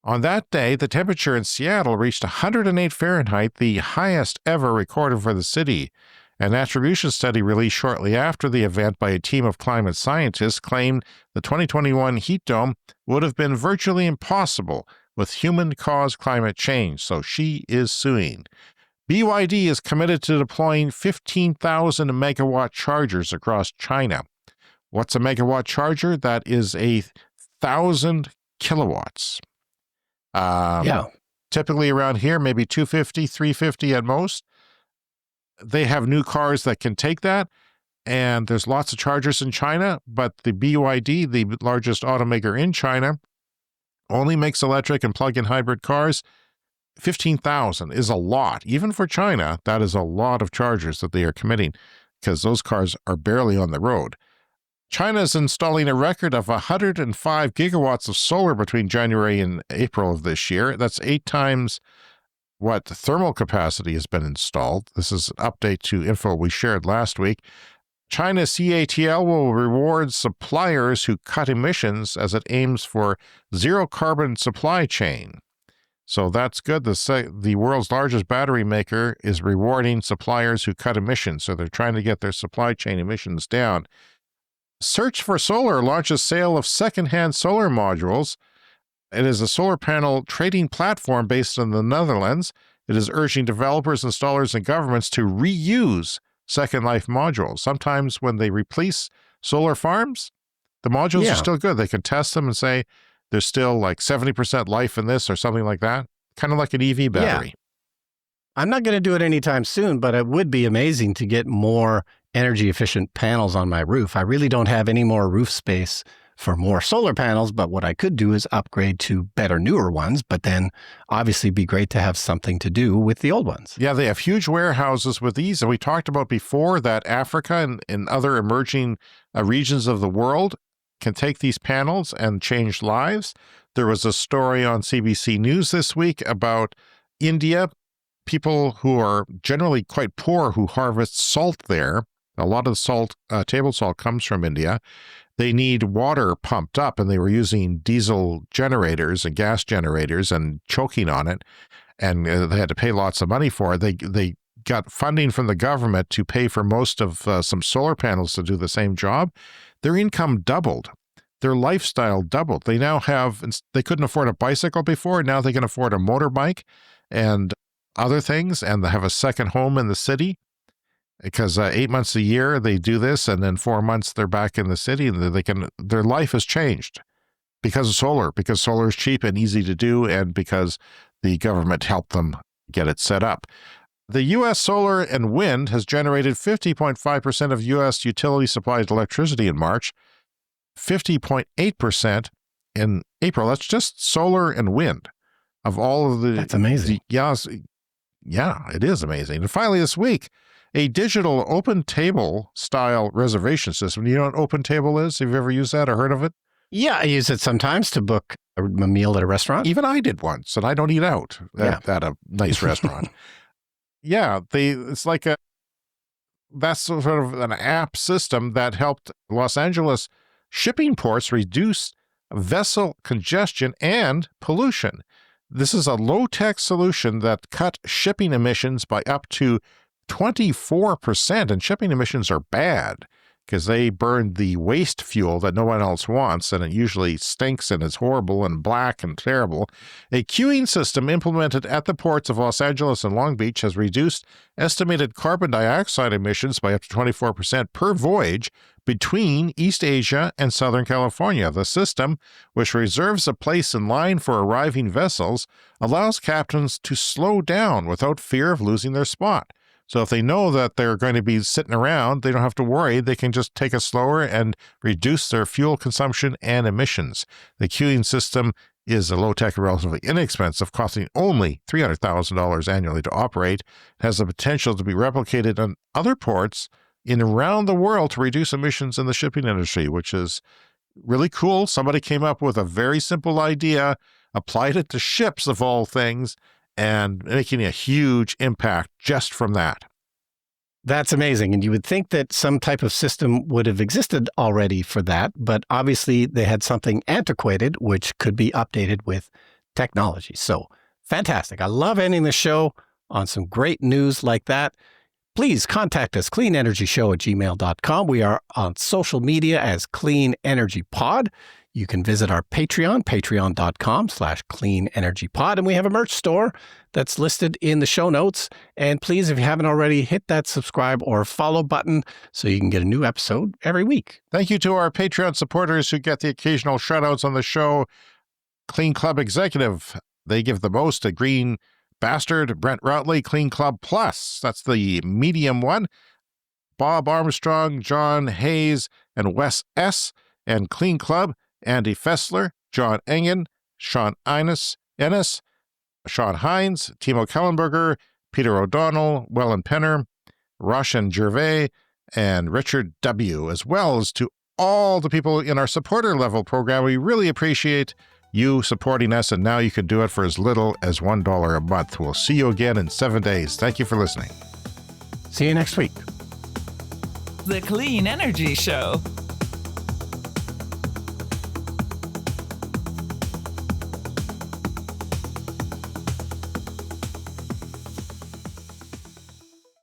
On that day, the temperature in Seattle reached 108 Fahrenheit, the highest ever recorded for the city. An attribution study released shortly after the event by a team of climate scientists claimed the 2021 heat dome would have been virtually impossible with human-caused climate change, so she is suing. BYD is committed to deploying 15,000 megawatt chargers across China. What's a megawatt charger? That is 1,000 kilowatts. Typically around here, maybe 250, 350 at most. They have new cars that can take that, and there's lots of chargers in China, but the BYD, the largest automaker in China, only makes electric and plug-in hybrid cars. 15,000 is a lot. Even for China, that is a lot of chargers that they are committing because those cars are barely on the road. China is installing a record of 105 gigawatts of solar between January and April of this year. That's 8 times what the thermal capacity has been installed. This is an update to info we shared last week. China's CATL will reward suppliers who cut emissions as it aims for zero carbon supply chain. So that's good. The world's largest battery maker is rewarding suppliers who cut emissions. So they're trying to get their supply chain emissions down. Search for Solar launches sale of secondhand solar modules. It is a solar panel trading platform based in the Netherlands. It is urging developers, installers, and governments to reuse Second Life modules. Sometimes when they replace solar farms, the modules are still good. They can test them and say there's still like 70% life in this or something like that. Kind of like an EV battery. Yeah. I'm not going to do it anytime soon, but it would be amazing to get more energy efficient panels on my roof. I really don't have any more roof space for more solar panels, but what I could do is upgrade to better, newer ones, but then obviously be great to have something to do with the old ones. Yeah, they have huge warehouses with these. And we talked about before that Africa and other emerging regions of the world can take these panels and change lives. There was a story on CBC News this week about India, people who are generally quite poor who harvest salt there. A lot of the salt, table salt, comes from India. They need water pumped up, and they were using diesel generators and gas generators and choking on it, and they had to pay lots of money for it. They got funding from the government to pay for most of some solar panels to do the same job. Their income doubled. Their lifestyle doubled. They now they couldn't afford a bicycle before. Now they can afford a motorbike and other things, and they have a second home in the city. Because 8 months a year they do this, and then 4 months they're back in the city, and their life has changed because of solar. Because solar is cheap and easy to do, and because the government helped them get it set up. The U.S. solar and wind has generated 50.5% of U.S. utility supplied electricity in March, 50.8% in April. That's just solar and wind. Of all of the, that's amazing. Yeah, it is amazing. And finally, this week, a digital open table style reservation system. Do you know what open table is? Have you ever used that or heard of it? Yeah, I use it sometimes to book a meal at a restaurant. Even I did once, and I don't eat out at a nice restaurant. Yeah, that's sort of an app system that helped Los Angeles shipping ports reduce vessel congestion and pollution. This is a low-tech solution that cut shipping emissions by up to 24%, and shipping emissions are bad because they burn the waste fuel that no one else wants, and it usually stinks and is horrible and black and terrible. A queuing system implemented at the ports of Los Angeles and Long Beach has reduced estimated carbon dioxide emissions by up to 24% per voyage between East Asia and Southern California. The system, which reserves a place in line for arriving vessels, allows captains to slow down without fear of losing their spot. So if they know that they're going to be sitting around, they don't have to worry. They can just take it slower and reduce their fuel consumption and emissions. The queuing system is a low-tech and relatively inexpensive, costing only $300,000 annually to operate. It has the potential to be replicated on other ports around the world to reduce emissions in the shipping industry, which is really cool. Somebody came up with a very simple idea, applied it to ships of all things, and making a huge impact just from that. That's amazing. And you would think that some type of system would have existed already for that, but obviously they had something antiquated, which could be updated with technology. So fantastic. I love ending the show on some great news like that. Please contact us, cleanenergyshow@gmail.com. We are on social media as Clean Energy Pod. You can visit our Patreon, patreon.com/cleanenergypod. And we have a merch store that's listed in the show notes. And please, if you haven't already, hit that subscribe or follow button so you can get a new episode every week. Thank you to our Patreon supporters who get the occasional shout-outs on the show. Clean Club Executive, they give the most to Green Bastard, Brent Routley, Clean Club Plus, that's the medium one, Bob Armstrong, John Hayes, and Wes S., and Clean Club, Andy Fessler, John Engen, Sean Ennis, Sean Hines, Timo Kellenberger, Peter O'Donnell, Wellen Penner, Roshan Gervais, and Richard W., as well as to all the people in our supporter level program. We really appreciate you supporting us, and now you can do it for as little as $1 a month. We'll see you again in 7 days. Thank you for listening. See you next week. The Clean Energy Show.